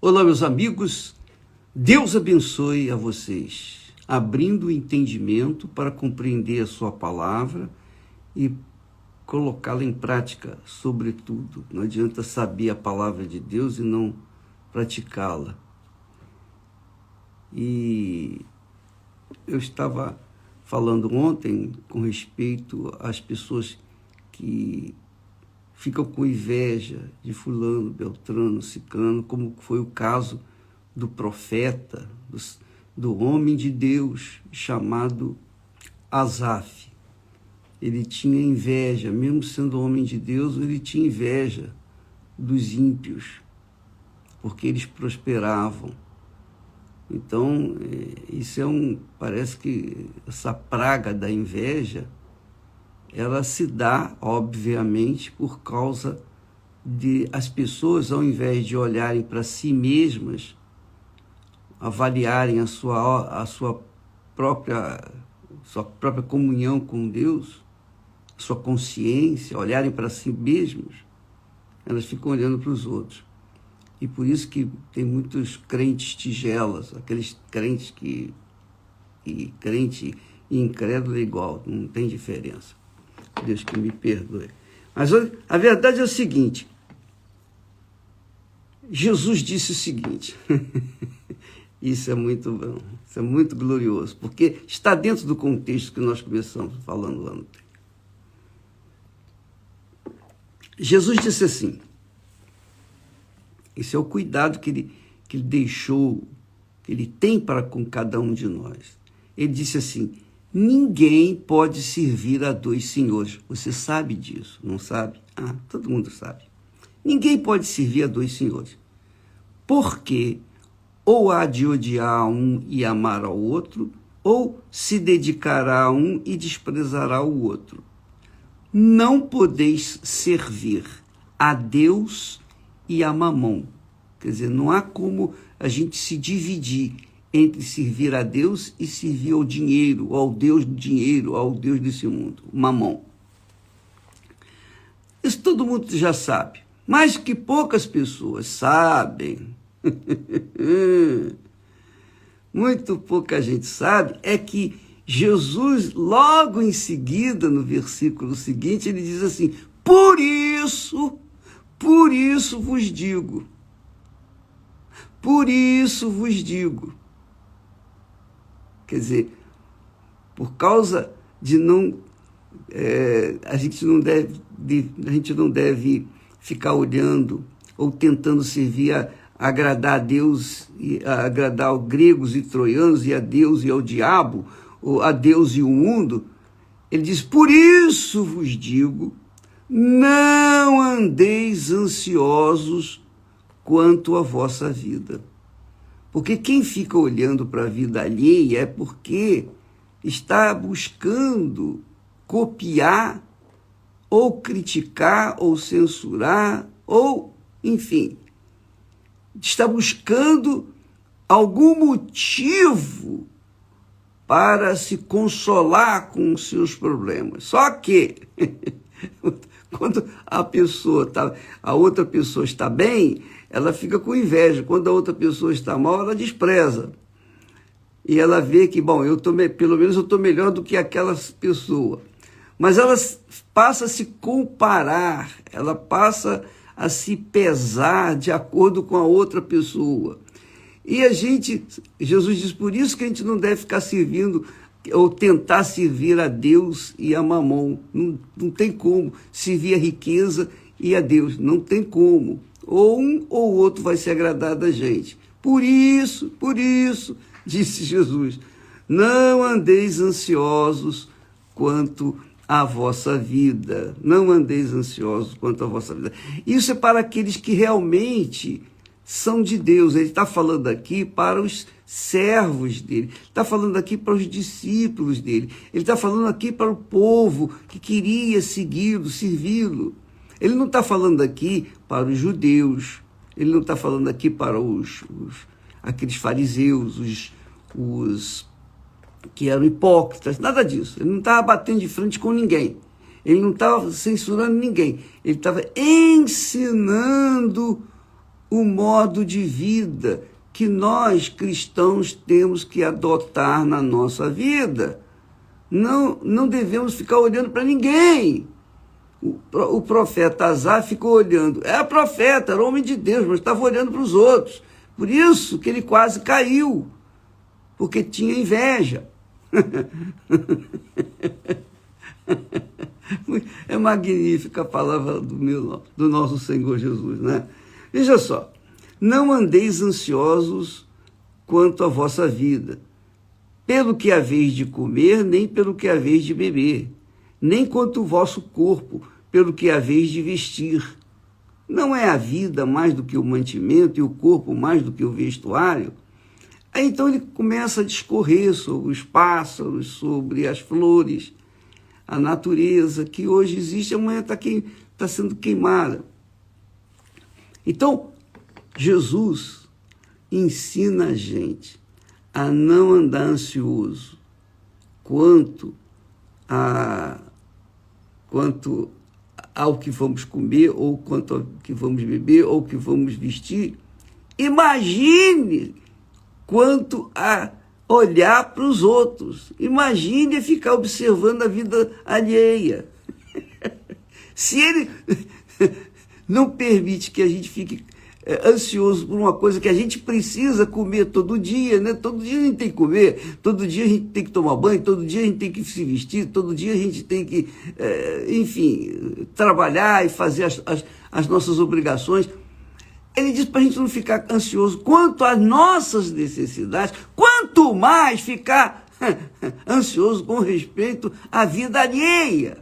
Olá, meus amigos, Deus abençoe a vocês, abrindo o entendimento para compreender a sua palavra e colocá-la em prática, sobretudo. Não adianta saber a palavra de Deus e não praticá-la. E eu estava falando ontem com respeito às pessoas que ficam com inveja de fulano, beltrano, ciclano, como foi o caso do profeta, do homem de Deus chamado Asaf. Ele tinha inveja, mesmo sendo homem de Deus, ele tinha inveja dos ímpios, porque eles prosperavam. Então, isso parece que essa praga da inveja, ela se dá, obviamente, por causa de as pessoas, ao invés de olharem para si mesmas, avaliarem a sua própria comunhão com Deus, a sua consciência, olharem para si mesmos, elas ficam olhando para os outros. E por isso que tem muitos crentes tigelas, aqueles crentes crente e incrédulo é igual, não tem diferença. Deus que me perdoe. Mas a verdade é o seguinte, Jesus disse o seguinte, isso é muito bom, isso é muito glorioso, porque está dentro do contexto que nós começamos falando lá no tempo. Jesus disse assim, esse é o cuidado que ele deixou, que ele tem para com cada um de nós. Ele disse assim, ninguém pode servir a dois senhores. Você sabe disso, não sabe? Ah, todo mundo sabe. Ninguém pode servir a dois senhores. Porque ou há de odiar a um e amar ao outro, ou se dedicará a um e desprezará o outro. Não podeis servir a Deus e a Mamon. Quer dizer, não há como a gente se dividir entre servir a Deus e servir ao dinheiro, ao Deus do dinheiro, ao Deus desse mundo, Mamon. Isso todo mundo já sabe, mas que poucas pessoas sabem, muito pouca gente sabe, é que Jesus, logo em seguida, no versículo seguinte, ele diz assim, por isso vos digo. Por isso vos digo. Quer dizer, por causa de a gente não deve ficar olhando ou tentando servir agradar a Deus, e agradar aos gregos e troianos, e a Deus e ao diabo, ou a Deus e o mundo. Ele diz, por isso vos digo, não andeis ansiosos quanto à vossa vida. Porque quem fica olhando para a vida alheia é porque está buscando copiar, ou criticar, ou censurar, ou, enfim, está buscando algum motivo para se consolar com os seus problemas. Só que quando a outra pessoa está bem, ela fica com inveja. Quando a outra pessoa está mal, ela despreza. E ela vê que, bom, pelo menos eu estou melhor do que aquela pessoa. Mas ela passa a se comparar, ela passa a se pesar de acordo com a outra pessoa. E Jesus diz, por isso que a gente não deve ficar servindo ou tentar servir a Deus e a Mamon. Não tem como servir a riqueza e a Deus, não tem como. Ou um ou outro vai se agradar da gente. Por isso, disse Jesus, não andeis ansiosos quanto à vossa vida. Não andeis ansiosos quanto à vossa vida. Isso é para aqueles que realmente são de Deus. Ele está falando aqui para os servos dele, está falando aqui para os discípulos dele, ele está falando aqui para o povo que queria segui-lo, servi-lo. Ele não está falando aqui para os judeus, ele não está falando aqui para aqueles fariseus, os que eram hipócritas, nada disso. Ele não estava batendo de frente com ninguém, ele não estava censurando ninguém, ele estava ensinando o modo de vida que nós cristãos temos que adotar na nossa vida. Não devemos ficar olhando para ninguém. O profeta Asaf ficou olhando. Era profeta, era homem de Deus, mas estava olhando para os outros. Por isso que ele quase caiu, porque tinha inveja. É magnífica a palavra do nosso Senhor Jesus, né? Veja só, não andeis ansiosos quanto à vossa vida, pelo que haveis de comer, nem pelo que haveis de beber, nem quanto o vosso corpo, pelo que haveis de vestir. Não é a vida mais do que o mantimento e o corpo mais do que o vestuário? Aí então ele começa a discorrer sobre os pássaros, sobre as flores, a natureza que hoje existe, amanhã está sendo queimada. Então, Jesus ensina a gente a não andar ansioso quanto ao que vamos comer, ou quanto ao que vamos beber, ou que vamos vestir. Imagine quanto a olhar para os outros. Imagine ficar observando a vida alheia. Se ele não permite que a gente fique ansioso por uma coisa que a gente precisa comer todo dia, né? Todo dia a gente tem que comer, todo dia a gente tem que tomar banho, todo dia a gente tem que se vestir, todo dia a gente tem que, enfim, trabalhar e fazer as nossas obrigações. Ele diz para a gente não ficar ansioso quanto às nossas necessidades, quanto mais ficar ansioso com respeito à vida alheia.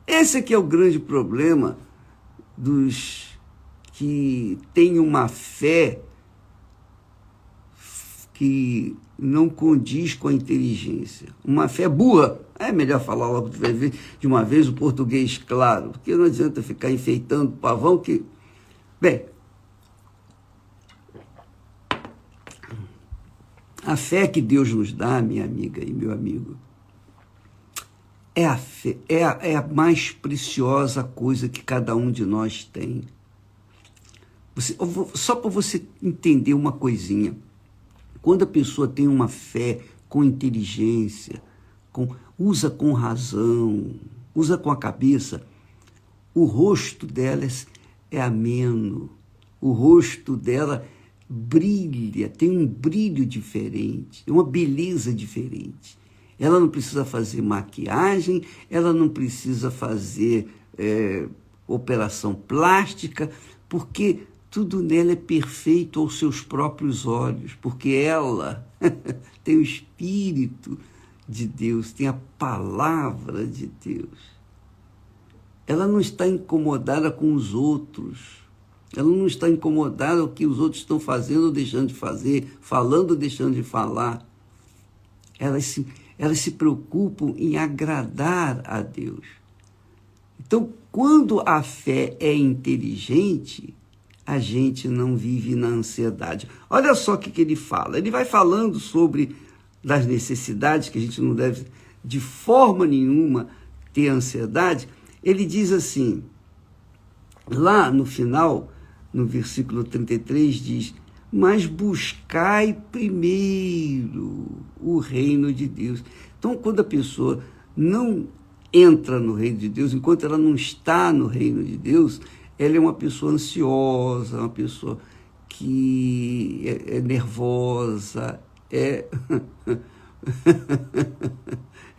Esse aqui é o grande problema dos que têm uma fé que não condiz com a inteligência. Uma fé burra. É melhor falar logo de uma vez o português claro, porque não adianta ficar enfeitando o pavão que... Bem, a fé que Deus nos dá, minha amiga e meu amigo, é a fé, é a mais preciosa coisa que cada um de nós tem. Só para você entender uma coisinha, quando a pessoa tem uma fé com inteligência, usa com razão, usa com a cabeça, o rosto dela é ameno, o rosto dela brilha, tem um brilho diferente, uma beleza diferente. Ela não precisa fazer maquiagem, ela não precisa fazer operação plástica, porque tudo nela é perfeito aos seus próprios olhos, porque ela tem o Espírito de Deus, tem a palavra de Deus. Ela não está incomodada com os outros, ela não está incomodada com o que os outros estão fazendo ou deixando de fazer, falando ou deixando de falar. Elas se preocupam em agradar a Deus. Então, quando a fé é inteligente, a gente não vive na ansiedade. Olha só o que ele fala. Ele vai falando sobre das necessidades, que a gente não deve, de forma nenhuma, ter ansiedade. Ele diz assim, lá no final, no versículo 33, diz: mas buscai primeiro o reino de Deus. Então, quando a pessoa não entra no reino de Deus, enquanto ela não está no reino de Deus, ela é uma pessoa ansiosa, uma pessoa que é nervosa, é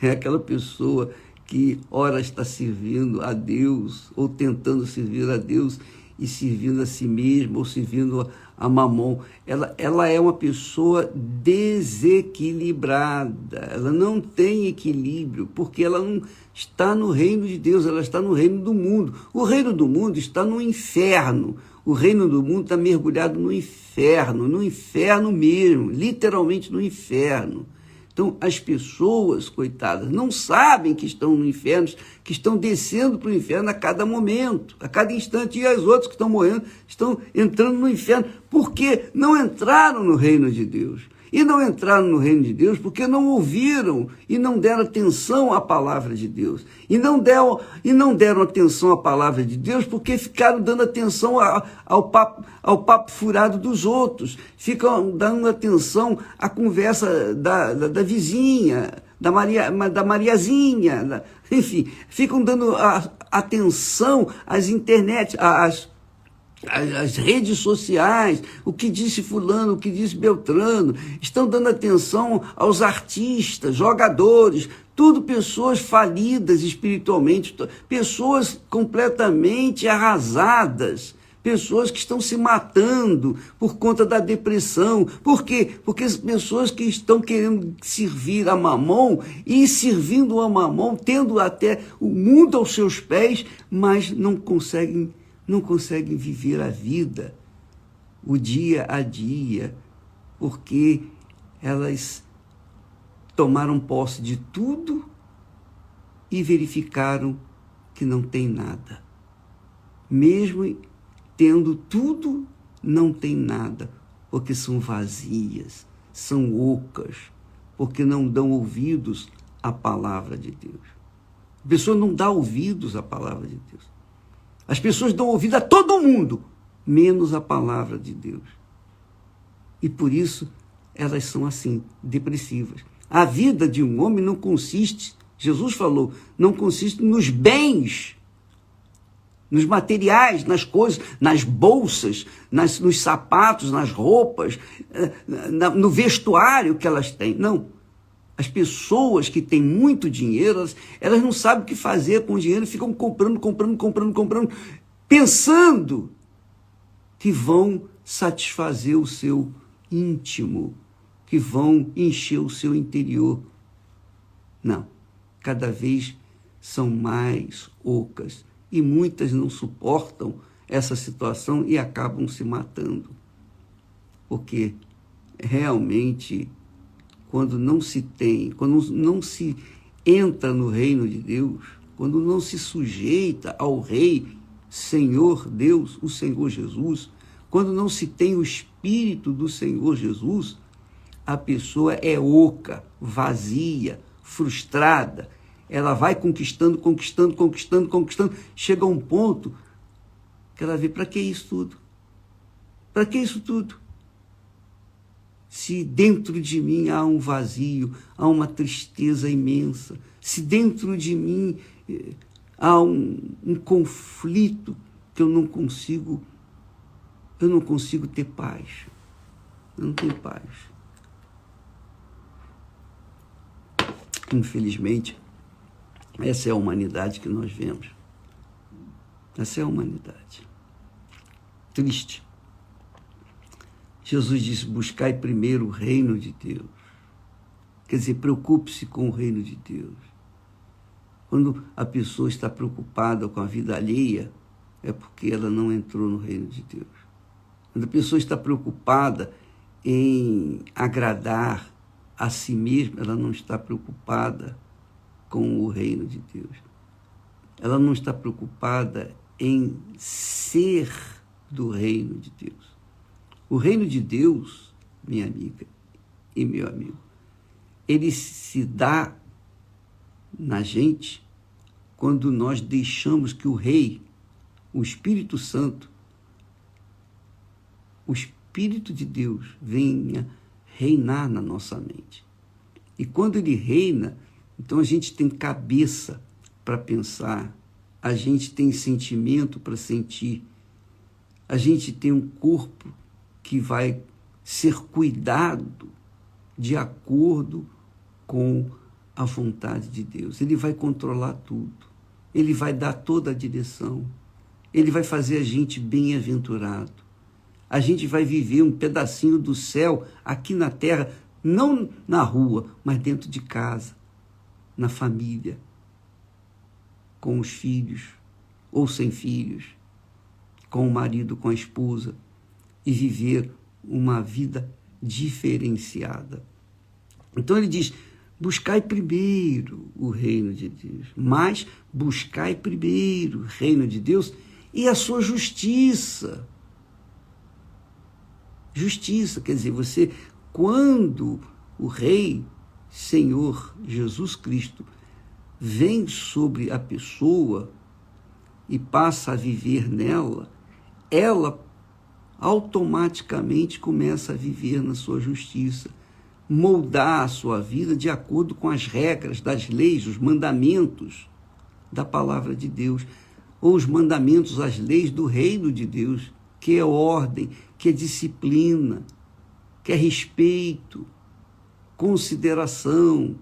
aquela pessoa que ora está servindo a Deus, ou tentando servir a Deus, e servindo a si mesma, ou servindo a Mamon. Ela é uma pessoa desequilibrada, ela não tem equilíbrio, porque ela não está no reino de Deus, ela está no reino do mundo. O reino do mundo está no inferno, o reino do mundo está mergulhado no inferno mesmo, literalmente no inferno. Então, as pessoas, coitadas, não sabem que estão no inferno, que estão descendo para o inferno a cada momento, a cada instante, e as outras que estão morrendo estão entrando no inferno, porque não entraram no reino de Deus. E não entraram no reino de Deus porque não ouviram e não deram atenção à palavra de Deus. E não deram atenção à palavra de Deus porque ficaram dando atenção ao papo furado dos outros. Ficam dando atenção à conversa da vizinha, da Mariazinha. Enfim, ficam dando atenção às internet, as redes sociais, o que disse fulano, o que disse Beltrano, estão dando atenção aos artistas, jogadores, tudo pessoas falidas espiritualmente, pessoas completamente arrasadas, pessoas que estão se matando por conta da depressão. Por quê? Porque as pessoas que estão querendo servir a Mamon e servindo a Mamon, tendo até o mundo aos seus pés, mas não conseguem viver a vida, o dia a dia, porque elas tomaram posse de tudo e verificaram que não tem nada. Mesmo tendo tudo, não tem nada, porque são vazias, são ocas, porque não dão ouvidos à palavra de Deus. A pessoa não dá ouvidos à palavra de Deus. As pessoas dão ouvido a todo mundo, menos a palavra de Deus. E por isso elas são assim, depressivas. A vida de um homem não consiste, Jesus falou, não consiste nos bens, nos materiais, nas coisas, nas bolsas, nos sapatos, nas roupas, no vestuário que elas têm. Não. As pessoas que têm muito dinheiro, elas não sabem o que fazer com o dinheiro, ficam comprando, pensando que vão satisfazer o seu íntimo, que vão encher o seu interior. Não, cada vez são mais ocas e muitas não suportam essa situação e acabam se matando. Porque realmente, quando não se entra no reino de Deus, quando não se sujeita ao Rei, Senhor Deus, o Senhor Jesus, quando não se tem o Espírito do Senhor Jesus, a pessoa é oca, vazia, frustrada. Ela vai conquistando, chega a um ponto que ela vê, para que isso tudo? Para que isso tudo? Se dentro de mim há um vazio, há uma tristeza imensa, se dentro de mim há um conflito que eu não consigo ter paz. Eu não tenho paz. Infelizmente, essa é a humanidade que nós vemos. Essa é a humanidade. Triste. Jesus disse, buscai primeiro o reino de Deus. Quer dizer, preocupe-se com o reino de Deus. Quando a pessoa está preocupada com a vida alheia, é porque ela não entrou no reino de Deus. Quando a pessoa está preocupada em agradar a si mesma, ela não está preocupada com o reino de Deus. Ela não está preocupada em ser do reino de Deus. O reino de Deus, minha amiga e meu amigo, ele se dá na gente quando nós deixamos que o Rei, o Espírito Santo, o Espírito de Deus venha reinar na nossa mente. E quando ele reina, então a gente tem cabeça para pensar, a gente tem sentimento para sentir, a gente tem um corpo que vai ser cuidado de acordo com a vontade de Deus. Ele vai controlar tudo. Ele vai dar toda a direção. Ele vai fazer a gente bem-aventurado. A gente vai viver um pedacinho do céu aqui na terra, não na rua, mas dentro de casa, na família, com os filhos ou sem filhos, com o marido, com a esposa, e viver uma vida diferenciada. Então ele diz, buscai primeiro o reino de Deus, mas buscai primeiro o reino de Deus e a sua justiça. Justiça, quer dizer, você quando o Rei, Senhor Jesus Cristo, vem sobre a pessoa e passa a viver nela, ela automaticamente começa a viver na sua justiça, moldar a sua vida de acordo com as regras das leis, os mandamentos da palavra de Deus, ou os mandamentos, as leis do reino de Deus, que é ordem, que é disciplina, que é respeito, consideração,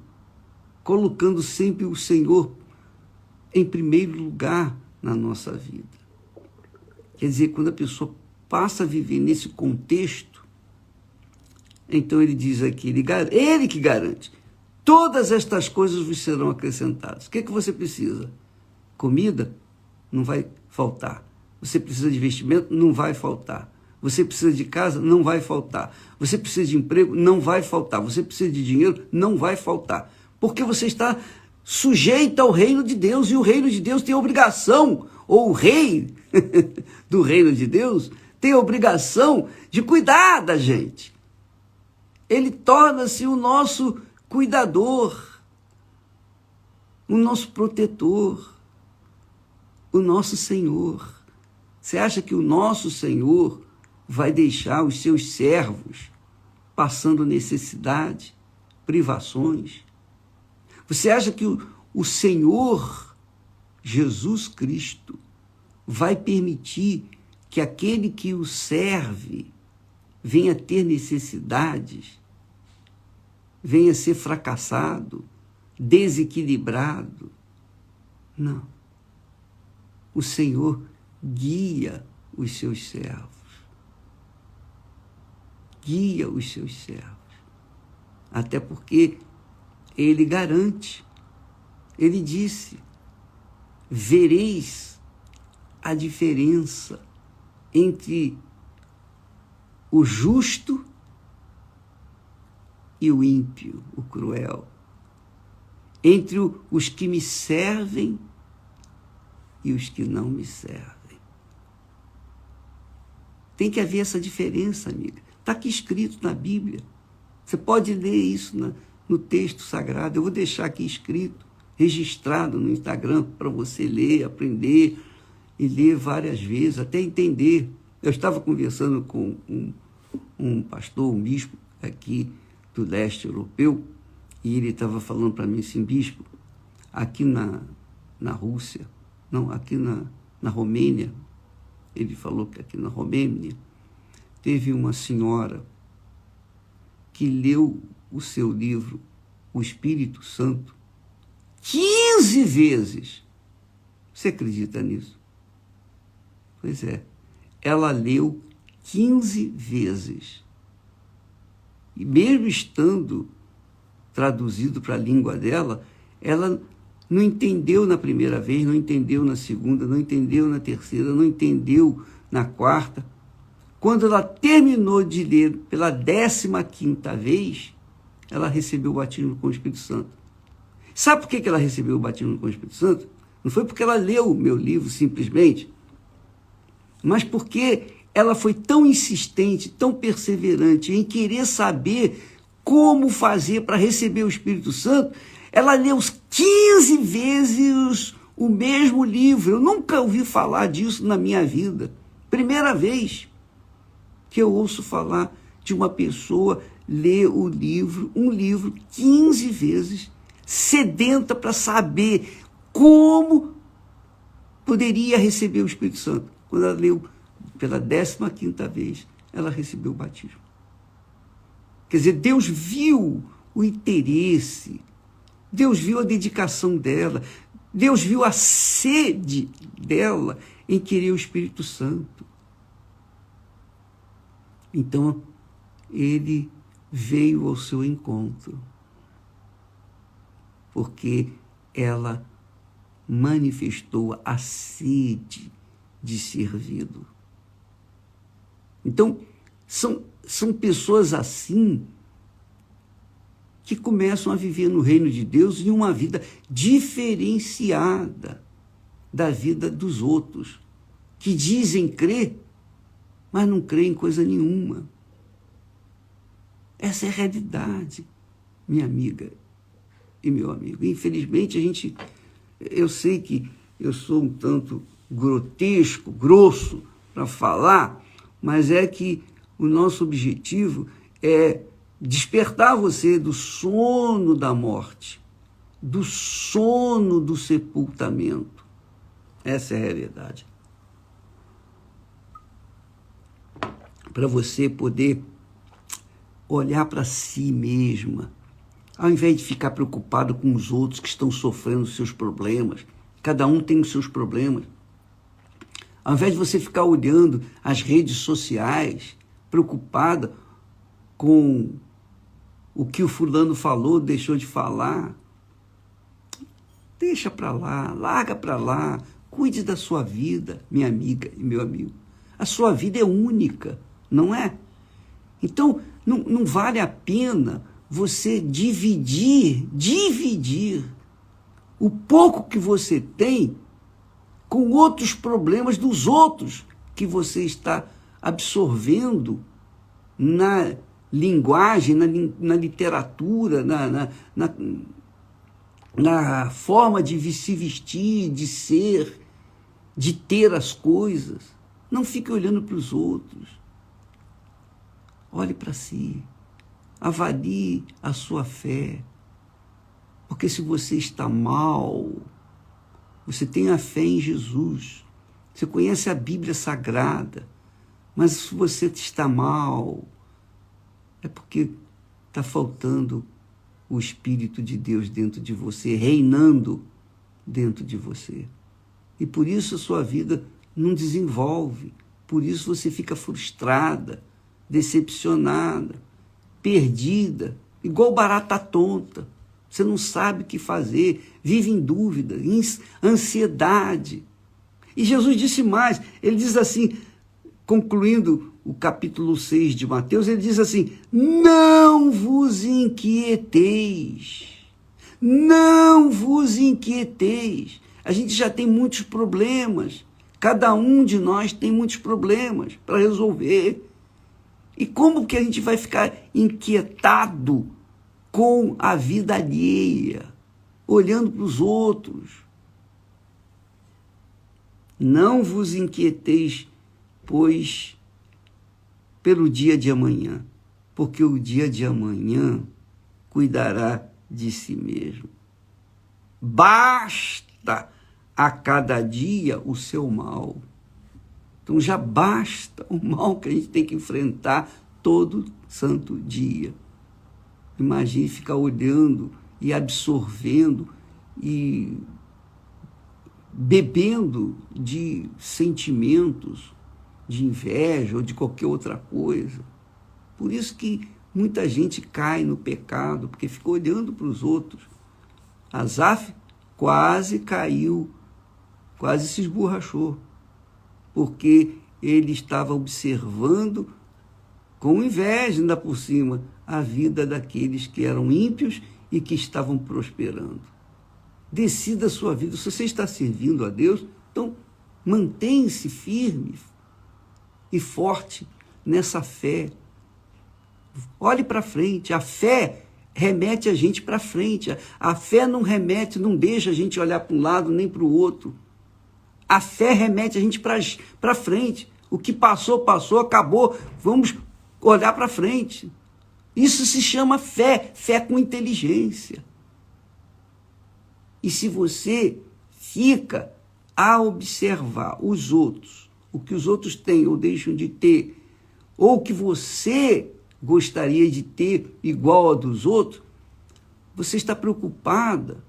colocando sempre o Senhor em primeiro lugar na nossa vida. Quer dizer, quando a pessoa passa a viver nesse contexto, então ele diz aqui, ele que garante, todas estas coisas vos serão acrescentadas. O que você precisa? Comida? Não vai faltar. Você precisa de vestimento? Não vai faltar. Você precisa de casa? Não vai faltar. Você precisa de emprego? Não vai faltar. Você precisa de dinheiro? Não vai faltar. Porque você está sujeito ao reino de Deus, e o reino de Deus tem obrigação, ou o rei do reino de Deus tem a obrigação de cuidar da gente. Ele torna-se o nosso cuidador, o nosso protetor, o nosso Senhor. Você acha que o nosso Senhor vai deixar os seus servos passando necessidade, privações? Você acha que o Senhor Jesus Cristo vai permitir que aquele que o serve venha ter necessidades, venha ser fracassado, desequilibrado? Não. O Senhor guia os seus servos. Guia os seus servos. Até porque ele garante. Ele disse: vereis a diferença entre o justo e o ímpio, o cruel, entre os que me servem e os que não me servem. Tem que haver essa diferença, amiga. Está aqui escrito na Bíblia. Você pode ler isso no texto sagrado. Eu vou deixar aqui escrito, registrado no Instagram, para você ler, aprender e ler várias vezes, até entender. Eu estava conversando com um pastor, um bispo aqui do leste europeu, e ele estava falando para mim assim: bispo, aqui na Rússia, não, aqui na Romênia, ele falou que aqui na Romênia teve uma senhora que leu o seu livro, O Espírito Santo, 15 vezes. Você acredita nisso? Pois é, ela leu 15 vezes. E mesmo estando traduzido para a língua dela, ela não entendeu na primeira vez, não entendeu na segunda, não entendeu na terceira, não entendeu na quarta. Quando ela terminou de ler pela 15ª vez, ela recebeu o batismo com o Espírito Santo. Sabe por que ela recebeu o batismo com o Espírito Santo? Não foi porque ela leu o meu livro simplesmente, mas porque ela foi tão insistente, tão perseverante em querer saber como fazer para receber o Espírito Santo. Ela leu 15 vezes o mesmo livro. Eu nunca ouvi falar disso na minha vida. Primeira vez que eu ouço falar de uma pessoa ler um livro 15 vezes, sedenta para saber como poderia receber o Espírito Santo. Quando ela leu pela 15ª vez, ela recebeu o batismo. Quer dizer, Deus viu o interesse, Deus viu a dedicação dela, Deus viu a sede dela em querer o Espírito Santo. Então, ele veio ao seu encontro, porque ela manifestou a sede de servido. Então, são pessoas assim que começam a viver no reino de Deus em uma vida diferenciada da vida dos outros, que dizem crer, mas não creem em coisa nenhuma. Essa é a realidade, minha amiga e meu amigo. Infelizmente, eu sei que eu sou um tanto grotesco, grosso para falar, mas é que o nosso objetivo é despertar você do sono da morte, do sono do sepultamento. Essa é a realidade. Para você poder olhar para si mesma, ao invés de ficar preocupado com os outros que estão sofrendo os seus problemas. Cada um tem os seus problemas. Ao invés de você ficar olhando as redes sociais, preocupada com o que o fulano falou, deixou de falar, deixa para lá, larga para lá, cuide da sua vida, minha amiga e meu amigo. A sua vida é única, não é? Então, não vale a pena você dividir o pouco que você tem com outros problemas dos outros que você está absorvendo na linguagem, na literatura, na forma de se vestir, de ser, de ter as coisas. Não fique olhando para os outros. Olhe para si. Avalie a sua fé. Porque se você está mal, você tem a fé em Jesus. Você conhece a Bíblia Sagrada. Mas se você está mal, é porque está faltando o Espírito de Deus dentro de você, reinando dentro de você. E por isso a sua vida não desenvolve. Por isso você fica frustrada, decepcionada, perdida, igual barata tonta. Você não sabe o que fazer, vive em dúvida, em ansiedade. E Jesus disse mais, ele diz assim, concluindo o capítulo 6 de Mateus, ele diz assim, não vos inquieteis, não vos inquieteis. A gente já tem muitos problemas, cada um de nós tem muitos problemas para resolver. E como que a gente vai ficar inquietado com a vida alheia, olhando para os outros? Não vos inquieteis, pois, pelo dia de amanhã, porque o dia de amanhã cuidará de si mesmo. Basta a cada dia o seu mal. Então já basta o mal que a gente tem que enfrentar todo santo dia. Imagine ficar olhando e absorvendo e bebendo de sentimentos de inveja ou de qualquer outra coisa. Por isso que muita gente cai no pecado, porque fica olhando para os outros. Asaf quase caiu, quase se esborrachou, porque ele estava observando com inveja, ainda por cima, a vida daqueles que eram ímpios e que estavam prosperando. Decida a sua vida. Se você está servindo a Deus, então mantenha-se firme e forte nessa fé. Olhe para frente. A fé remete a gente para frente. A fé não remete, não deixa a gente olhar para um lado nem para o outro. A fé remete a gente para frente. O que passou, passou, acabou. Vamos olhar para frente. Isso se chama fé, fé com inteligência. E se você fica a observar os outros, o que os outros têm ou deixam de ter, ou que você gostaria de ter igual ao dos outros, você está preocupada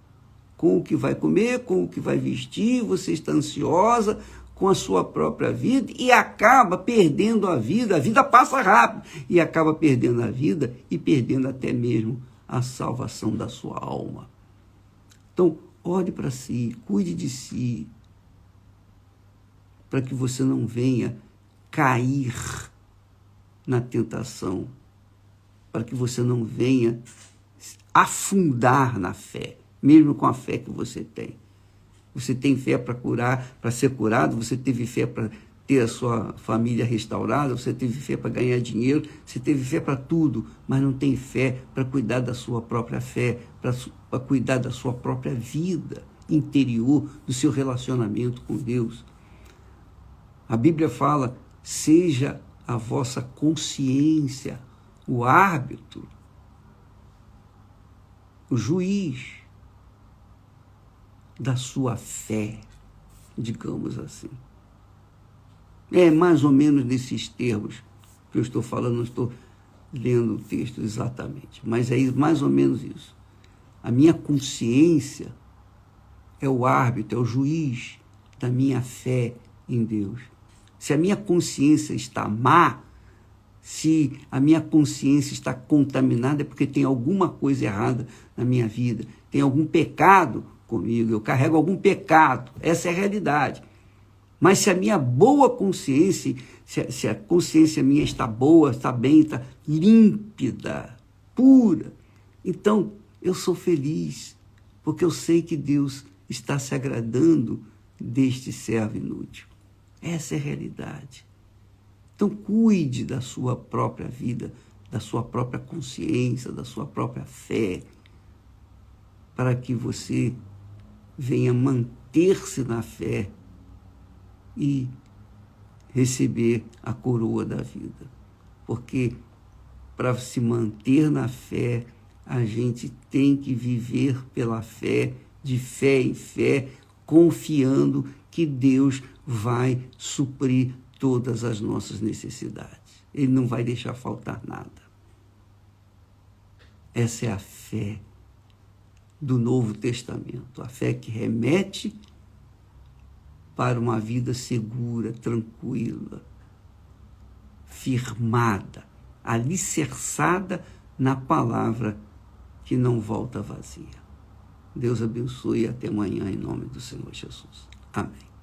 com o que vai comer, com o que vai vestir, você está ansiosa com a sua própria vida e acaba perdendo a vida passa rápido, e acaba perdendo a vida e perdendo até mesmo a salvação da sua alma. Então, olhe para si, cuide de si, para que você não venha cair na tentação, para que você não venha afundar na fé, mesmo com a fé que você tem. Você tem fé para curar, para ser curado, você teve fé para ter a sua família restaurada, você teve fé para ganhar dinheiro, você teve fé para tudo, mas não tem fé para cuidar da sua própria fé, para cuidar da sua própria vida interior, do seu relacionamento com Deus. A Bíblia fala, seja a vossa consciência o árbitro, o juiz da sua fé, digamos assim. É mais ou menos nesses termos que eu estou falando, não estou lendo o texto exatamente, mas é mais ou menos isso. A minha consciência é o árbitro, é o juiz da minha fé em Deus. Se a minha consciência está má, se a minha consciência está contaminada, é porque tem alguma coisa errada na minha vida, tem algum pecado comigo, eu carrego algum pecado, essa é a realidade. Mas se a minha boa consciência, se a consciência minha está boa, está bem, está límpida, pura, então eu sou feliz, porque eu sei que Deus está se agradando deste servo inútil. Essa é a realidade. Então cuide da sua própria vida, da sua própria consciência, da sua própria fé, para que você venha manter-se na fé e receber a coroa da vida. Porque para se manter na fé, a gente tem que viver pela fé, de fé em fé, confiando que Deus vai suprir todas as nossas necessidades. Ele não vai deixar faltar nada. Essa é a fé do Novo Testamento, a fé que remete para uma vida segura, tranquila, firmada, alicerçada na palavra que não volta vazia. Deus abençoe e até amanhã em nome do Senhor Jesus. Amém.